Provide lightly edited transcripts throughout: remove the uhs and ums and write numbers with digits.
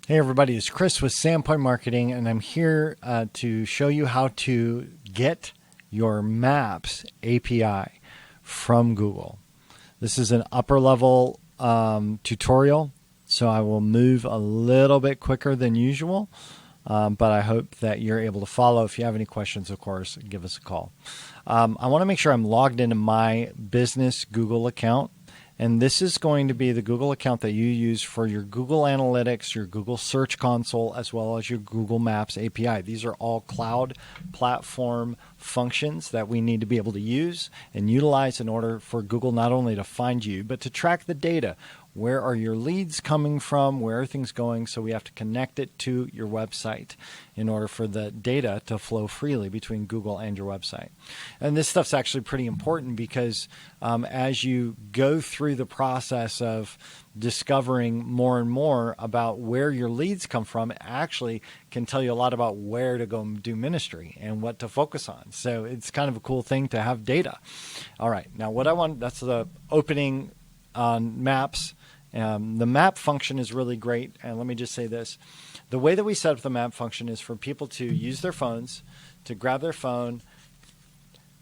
Hey everybody, it's Chris with Sandpoint Marketing, and I'm here to show you how to get your Maps API from Google. This is an upper level tutorial, so I will move a little bit quicker than usual, but I hope that you're able to follow. If you have any questions, of course, give us a call. I want to make sure I'm logged into my business Google account. And this is going to be the Google account that you use for your Google Analytics, your Google Search Console, as well as your Google Maps API. These are all cloud platform functions that we need to be able to use and utilize in order for Google not only to find you, but to track the data. Where are your leads coming from? Where are things going? So we have to connect it to your website in order for the data to flow freely between Google and your website. And this stuff's actually pretty important because as you go through the process of discovering more and more about where your leads come from, it actually can tell you a lot about where to go do ministry and what to focus on. So it's kind of a cool thing to have data. All right, now what I want, that's the opening on Maps. The map function is really great. And let me just say this. The way that we set up the map function is for people to use their phones, to grab their phone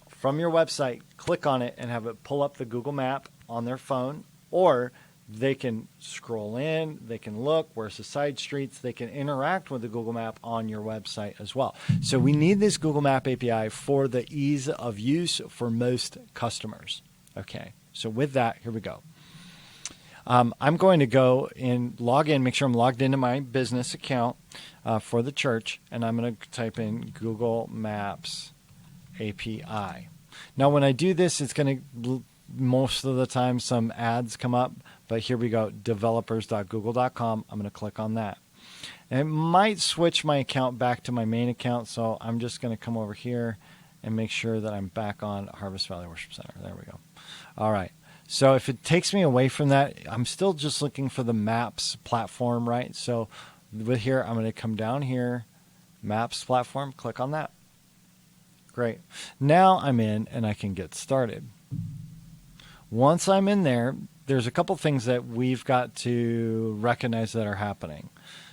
from your website, click on it, and have it pull up the Google map on their phone. Or they can scroll in, they can look, where's the side streets, they can interact with the Google map on your website as well. So we need this Google Map API for the ease of use for most customers. Okay, so with that, here we go. I'm going to go and log in, make sure I'm logged into my business account for the church, and I'm going to type in Google Maps API. Now, when I do this, it's going to, most of the time, some ads come up, but here we go, developers.google.com. I'm going to click on that. And it might switch my account back to my main account, so I'm just going to come over here and make sure that I'm back on Harvest Valley Worship Center. There we go. All right. So if it takes me away from that, I'm still just looking for the Maps platform, right? So with here, I'm going to come down here, Maps platform, click on that. Great. Now I'm in and I can get started. Once I'm in there, there's a couple things that we've got to recognize that are happening.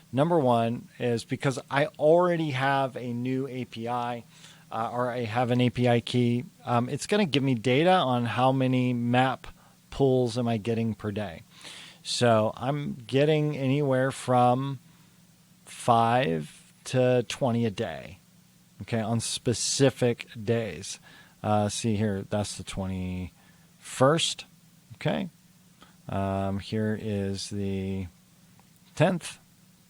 Number one is because I already have a new API, or I have an API key, it's going to give me data on how many map pulls am I getting per day. So I'm getting anywhere from 5 to 20 a day, okay, on specific days. See here, that's the 21st, okay. Here is the 10th.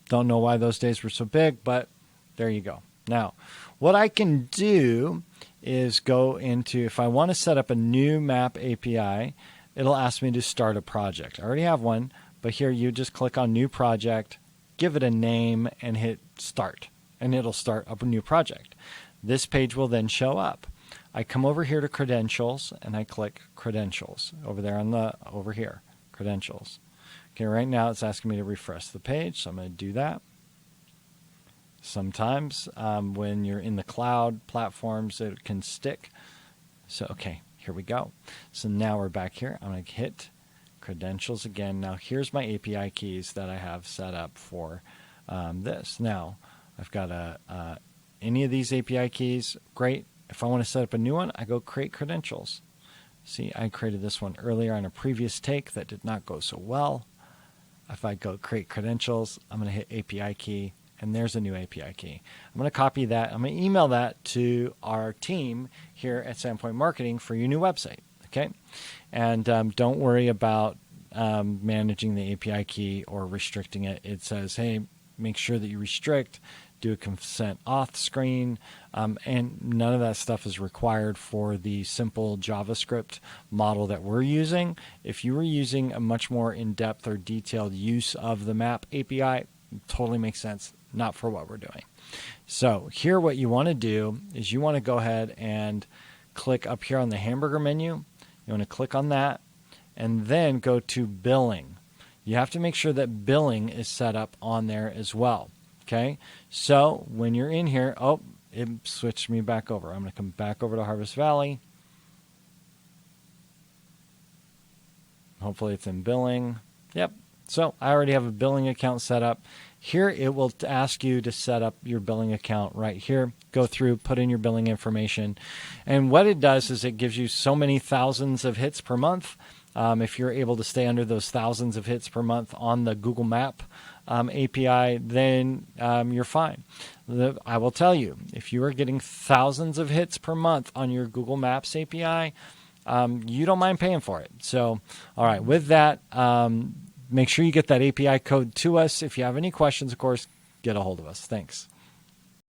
Don't know why those days were so big, but there you go. Now, what I can do is go into, if I want to set up a new map API, it'll ask me to start a project. I already have one, but here you just click on New Project, give it a name, and hit Start, and it'll start up a new project. This page will then show up. I come over here to Credentials, and I click Credentials over there over here, Credentials. Okay, right now it's asking me to refresh the page, so I'm going to do that. Sometimes when you're in the cloud platforms, it can stick. So, okay, here we go. So now we're back here. I'm going to hit Credentials again. Now here's my API keys that I have set up for this. Now I've got any of these API keys. Great. If I want to set up a new one, I go Create Credentials. See, I created this one earlier on a previous take that did not go so well. If I go Create Credentials, I'm going to hit API key. And there's a new API key. I'm going to copy that. I'm going to email that to our team here at Sandpoint Marketing for your new website. Okay, and don't worry about managing the API key or restricting it. It says, hey, make sure that you restrict, do a consent auth screen, and none of that stuff is required for the simple JavaScript model that we're using. If you were using a much more in-depth or detailed use of the Map API, totally makes sense. Not for what we're doing. So here what you want to do is you want to go ahead and click up here on the hamburger menu. You want to click on that and then go to billing. You have to make sure that billing is set up on there as well. Okay, so when you're in here, oh, it switched me back over. I'm going to come back over to Harvest Valley. Hopefully it's in billing. Yep, So I already have a billing account set up. Here it will ask you to set up your billing account right here. Go through, put in your billing information. And what it does is it gives you so many thousands of hits per month. If you're able to stay under those thousands of hits per month on the Google Map API, then you're fine. I will tell you, if you are getting thousands of hits per month on your Google Maps API, you don't mind paying for it. So, all right, with that, make sure you get that API code to us. If you have any questions, of course, get a hold of us. Thanks.